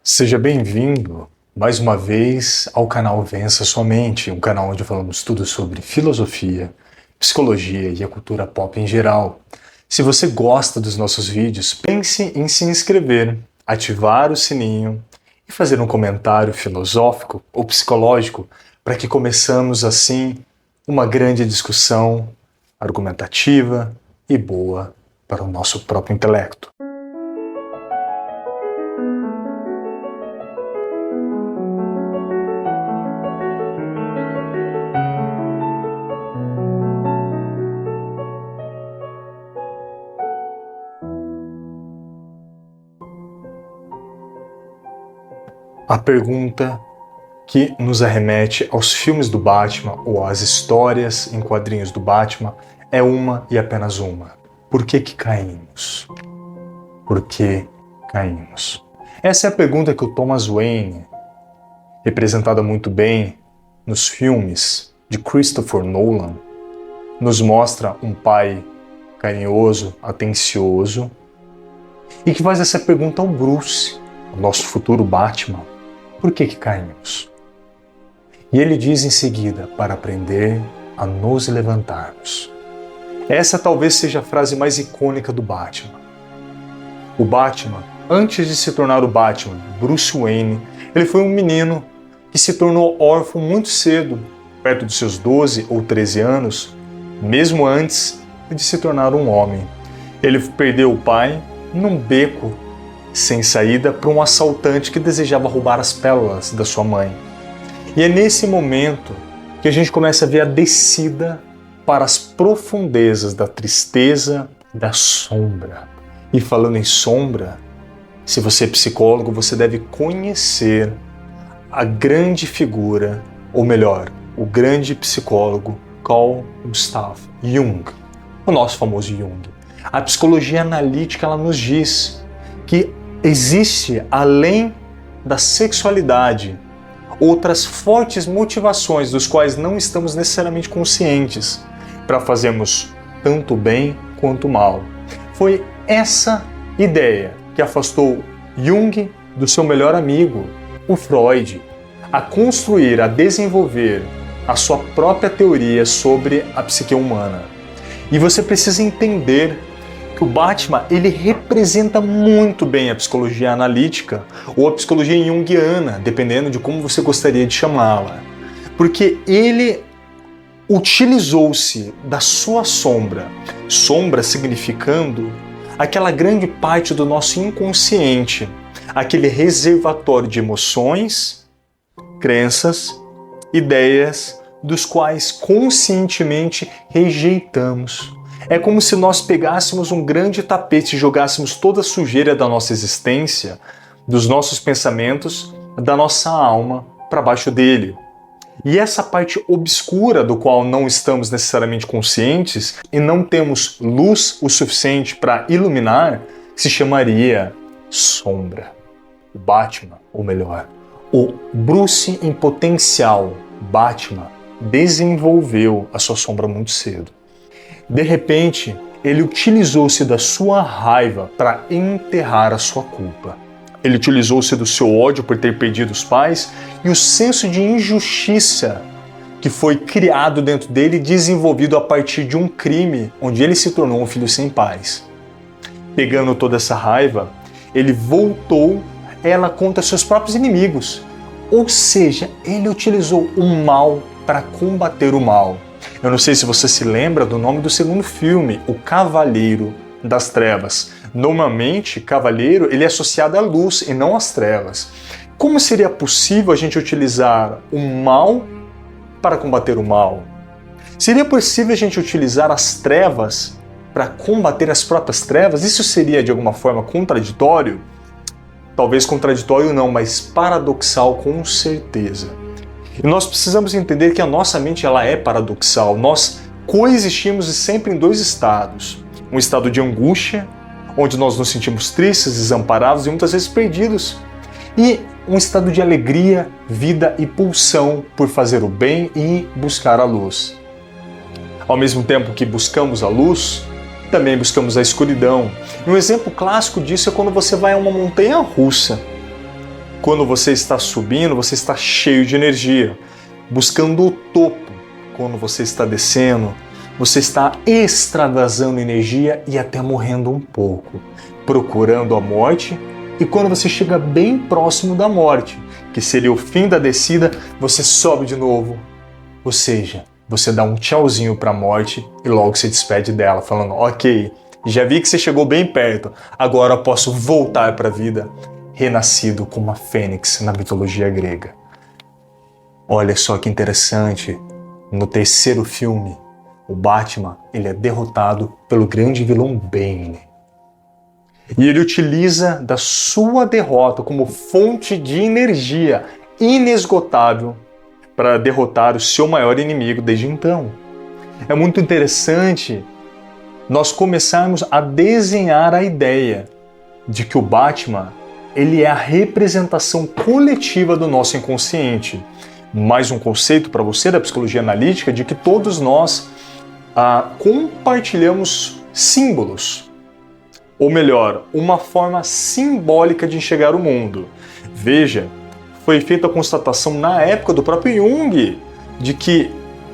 Seja bem-vindo mais uma vez ao canal Vença Sua Mente, um canal onde falamos tudo sobre filosofia, psicologia e a cultura pop em geral. Se você gosta dos nossos vídeos, pense em se inscrever, ativar o sininho e fazer um comentário filosófico ou psicológico para que começamos assim uma grande discussão argumentativa e boa para o nosso próprio intelecto. A pergunta que nos arremete aos filmes do Batman ou às histórias em quadrinhos do Batman é uma e apenas uma. Por que caímos? Por que caímos? Essa é a pergunta que o Thomas Wayne, representada muito bem nos filmes de Christopher Nolan, nos mostra um pai carinhoso, atencioso, e que faz essa pergunta ao Bruce, o nosso futuro Batman. Por que caímos? E ele diz em seguida, para aprender a nos levantarmos. Essa talvez seja a frase mais icônica do Batman. O Batman, antes de se tornar o Batman, Bruce Wayne, ele foi um menino que se tornou órfão muito cedo, perto dos seus 12 ou 13 anos, mesmo antes de se tornar um homem. Ele perdeu o pai num beco sem saída para um assaltante que desejava roubar as pérolas da sua mãe. E é nesse momento que a gente começa a ver a descida para as profundezas da tristeza, da sombra. E falando em sombra, se você é psicólogo, você deve conhecer a grande figura, ou melhor, o grande psicólogo Carl Gustav Jung, o nosso famoso Jung. A psicologia analítica ela nos diz que existe, além da sexualidade, outras fortes motivações dos quais não estamos necessariamente conscientes para fazermos tanto bem quanto mal. Foi essa ideia que afastou Jung do seu melhor amigo, o Freud, a construir, a desenvolver a sua própria teoria sobre a psique humana. E você precisa entender que o Batman ele representa muito bem a psicologia analítica ou a psicologia junguiana, dependendo de como você gostaria de chamá-la. Porque ele utilizou-se da sua sombra, sombra significando aquela grande parte do nosso inconsciente, aquele reservatório de emoções, crenças, ideias, dos quais conscientemente rejeitamos. É como se nós pegássemos um grande tapete e jogássemos toda a sujeira da nossa existência, dos nossos pensamentos, da nossa alma para baixo dele. E essa parte obscura do qual não estamos necessariamente conscientes e não temos luz o suficiente para iluminar, se chamaria sombra. O Batman, ou melhor, o Bruce em potencial, Batman, desenvolveu a sua sombra muito cedo. De repente, ele utilizou-se da sua raiva para enterrar a sua culpa. Ele utilizou-se do seu ódio por ter perdido os pais e o senso de injustiça que foi criado dentro dele e desenvolvido a partir de um crime onde ele se tornou um filho sem pais. Pegando toda essa raiva, ele voltou ela contra seus próprios inimigos. Ou seja, ele utilizou o mal para combater o mal. Eu não sei se você se lembra do nome do segundo filme, O Cavaleiro das Trevas. Normalmente, cavaleiro ele é associado à luz e não às trevas. Como seria possível a gente utilizar o mal para combater o mal? Seria possível a gente utilizar as trevas para combater as próprias trevas? Isso seria de alguma forma contraditório? Talvez contraditório não, mas paradoxal com certeza. E nós precisamos entender que a nossa mente ela é paradoxal. Nós coexistimos sempre em dois estados. Um estado de angústia, onde nós nos sentimos tristes, desamparados e muitas vezes perdidos. E um estado de alegria, vida e pulsão por fazer o bem e buscar a luz. Ao mesmo tempo que buscamos a luz, também buscamos a escuridão. E um exemplo clássico disso é quando você vai a uma montanha russa. Quando você está subindo, você está cheio de energia, buscando o topo. Quando você está descendo, você está extravasando energia e até morrendo um pouco, procurando a morte. E quando você chega bem próximo da morte, que seria o fim da descida, você sobe de novo. Ou seja, você dá um tchauzinho para a morte e logo se despede dela, falando: ok, já vi que você chegou bem perto, agora posso voltar para a vida, renascido como a fênix na mitologia grega. Olha só que interessante, no terceiro filme, o Batman ele é derrotado pelo grande vilão Bane. E ele utiliza da sua derrota como fonte de energia inesgotável para derrotar o seu maior inimigo desde então. É muito interessante nós começarmos a desenhar a ideia de que o Batman ele é a representação coletiva do nosso inconsciente. Mais um conceito para você da psicologia analítica de que todos nós compartilhamos símbolos. Ou melhor, uma forma simbólica de enxergar o mundo. Veja, foi feita a constatação na época do próprio Jung de que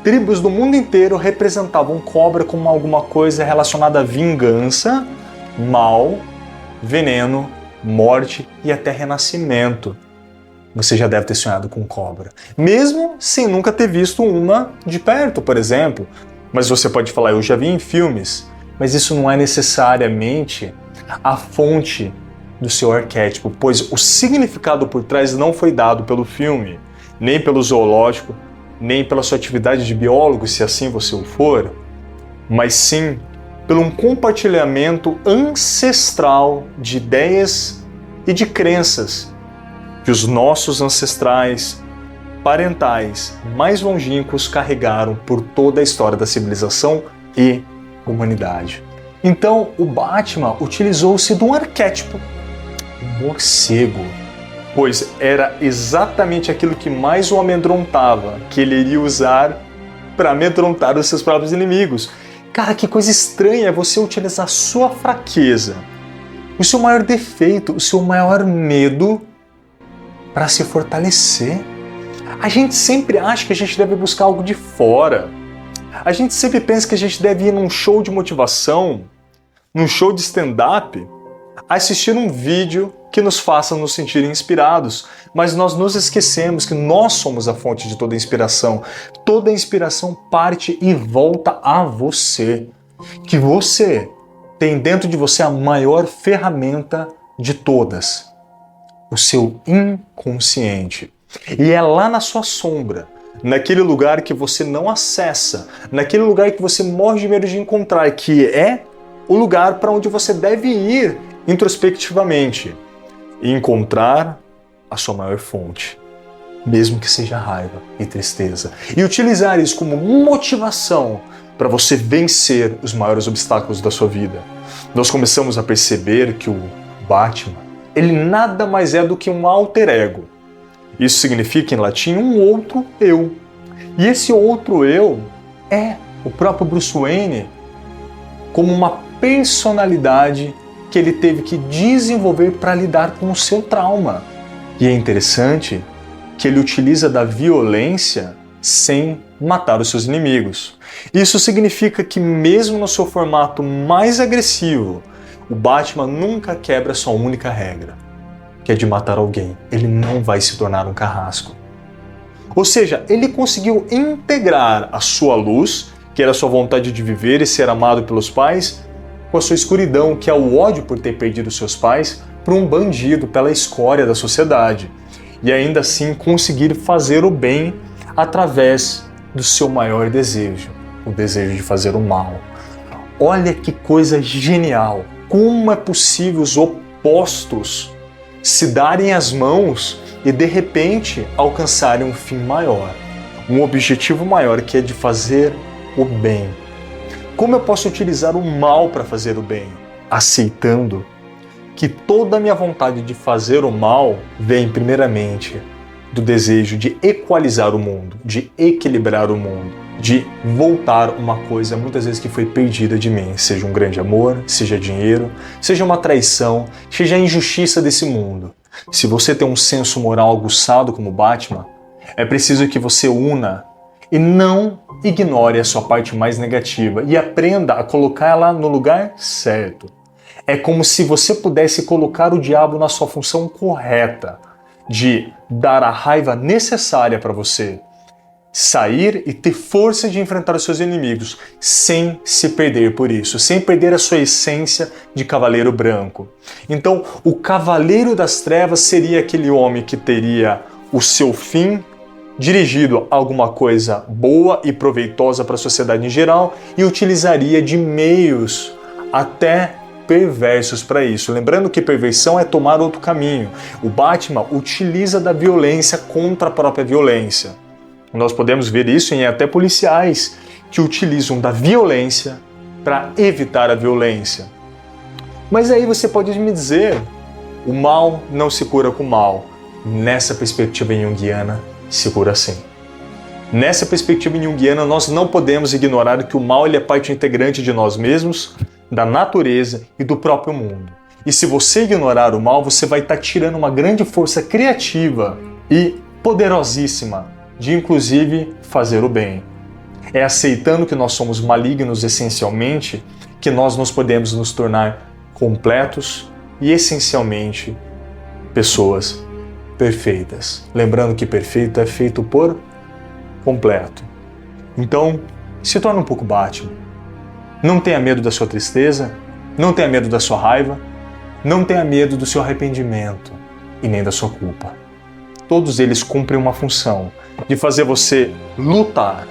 tribos do mundo inteiro representavam cobra como alguma coisa relacionada a vingança, mal, veneno, morte e até renascimento. Você já deve ter sonhado com cobra, mesmo sem nunca ter visto uma de perto, por exemplo. Mas você pode falar: eu já vi em filmes. Mas isso não é necessariamente a fonte do seu arquétipo, pois o significado por trás não foi dado pelo filme, nem pelo zoológico, nem pela sua atividade de biólogo, se assim você o for, mas sim pelo um compartilhamento ancestral de ideias e de crenças que os nossos ancestrais parentais mais longínquos carregaram por toda a história da civilização e humanidade. Então, o Batman utilizou-se de um arquétipo, o morcego, pois era exatamente aquilo que mais o amedrontava, que ele iria usar para amedrontar os seus próprios inimigos. Cara, que coisa estranha é você utilizar a sua fraqueza, o seu maior defeito, o seu maior medo para se fortalecer. A gente sempre acha que a gente deve buscar algo de fora. A gente sempre pensa que a gente deve ir num show de motivação, num show de stand-up, assistir um vídeo que nos faça nos sentir inspirados, mas nós nos esquecemos que nós somos a fonte de toda a inspiração. Toda a inspiração parte e volta a você. Que você tem dentro de você a maior ferramenta de todas, o seu inconsciente. E é lá na sua sombra, naquele lugar que você não acessa, naquele lugar que você morre de medo de encontrar, que é o lugar para onde você deve ir introspectivamente e encontrar a sua maior fonte, mesmo que seja raiva e tristeza, e utilizar isso como motivação para você vencer os maiores obstáculos da sua vida. Nós começamos a perceber que o Batman, ele nada mais é do que um alter ego. Isso significa, em latim, um outro eu. E esse outro eu é o próprio Bruce Wayne como uma personalidade que ele teve que desenvolver para lidar com o seu trauma. E é interessante que ele utiliza da violência sem matar os seus inimigos. Isso significa que mesmo no seu formato mais agressivo, o Batman nunca quebra sua única regra, que é de matar alguém. Ele não vai se tornar um carrasco. Ou seja, ele conseguiu integrar a sua luz, que era a sua vontade de viver e ser amado pelos pais, com a sua escuridão, que é o ódio por ter perdido seus pais, para um bandido, pela escória da sociedade. E ainda assim conseguir fazer o bem através do seu maior desejo, o desejo de fazer o mal. Olha que coisa genial! Como é possível os opostos se darem as mãos e de repente alcançarem um fim maior, um objetivo maior, que é de fazer o bem. Como eu posso utilizar o mal para fazer o bem? Aceitando que toda a minha vontade de fazer o mal vem primeiramente do desejo de equalizar o mundo, de equilibrar o mundo, de voltar uma coisa muitas vezes que foi perdida de mim, seja um grande amor, seja dinheiro, seja uma traição, seja a injustiça desse mundo. Se você tem um senso moral aguçado como Batman, é preciso que você una e não ignore a sua parte mais negativa e aprenda a colocar ela no lugar certo. É como se você pudesse colocar o diabo na sua função correta, de dar a raiva necessária para você sair e ter força de enfrentar os seus inimigos, sem se perder por isso, sem perder a sua essência de cavaleiro branco. Então, o cavaleiro das trevas seria aquele homem que teria o seu fim dirigido a alguma coisa boa e proveitosa para a sociedade em geral e utilizaria de meios até perversos para isso. Lembrando que perversão é tomar outro caminho. O Batman utiliza da violência contra a própria violência. Nós podemos ver isso em até policiais que utilizam da violência para evitar a violência. Mas aí você pode me dizer, o mal não se cura com o mal. Nessa perspectiva junguiana, se cura sim. Nessa perspectiva junguiana, nós não podemos ignorar que o mal ele é parte integrante de nós mesmos, da natureza e do próprio mundo. E se você ignorar o mal, você vai estar tirando uma grande força criativa e poderosíssima de inclusive fazer o bem. É aceitando que nós somos malignos essencialmente que nós nos podemos nos tornar completos e essencialmente pessoas perfeitas. Lembrando que perfeito é feito por completo. Então, se torne um pouco Batman. Não tenha medo da sua tristeza, não tenha medo da sua raiva, não tenha medo do seu arrependimento e nem da sua culpa. Todos eles cumprem uma função de fazer você lutar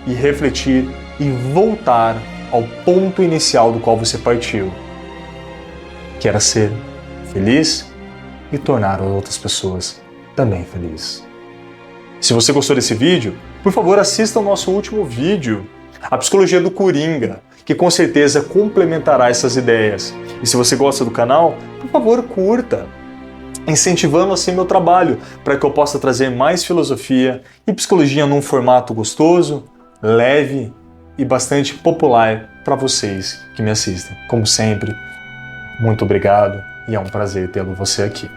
e refletir e voltar ao ponto inicial do qual você partiu, que era ser feliz e tornar outras pessoas também felizes. Se você gostou desse vídeo, por favor assista ao nosso último vídeo, A Psicologia do Coringa, que com certeza complementará essas ideias. E se você gosta do canal, por favor curta, incentivando assim meu trabalho, para que eu possa trazer mais filosofia e psicologia num formato gostoso, leve e bastante popular para vocês que me assistem. Como sempre, muito obrigado e é um prazer tê-lo você aqui.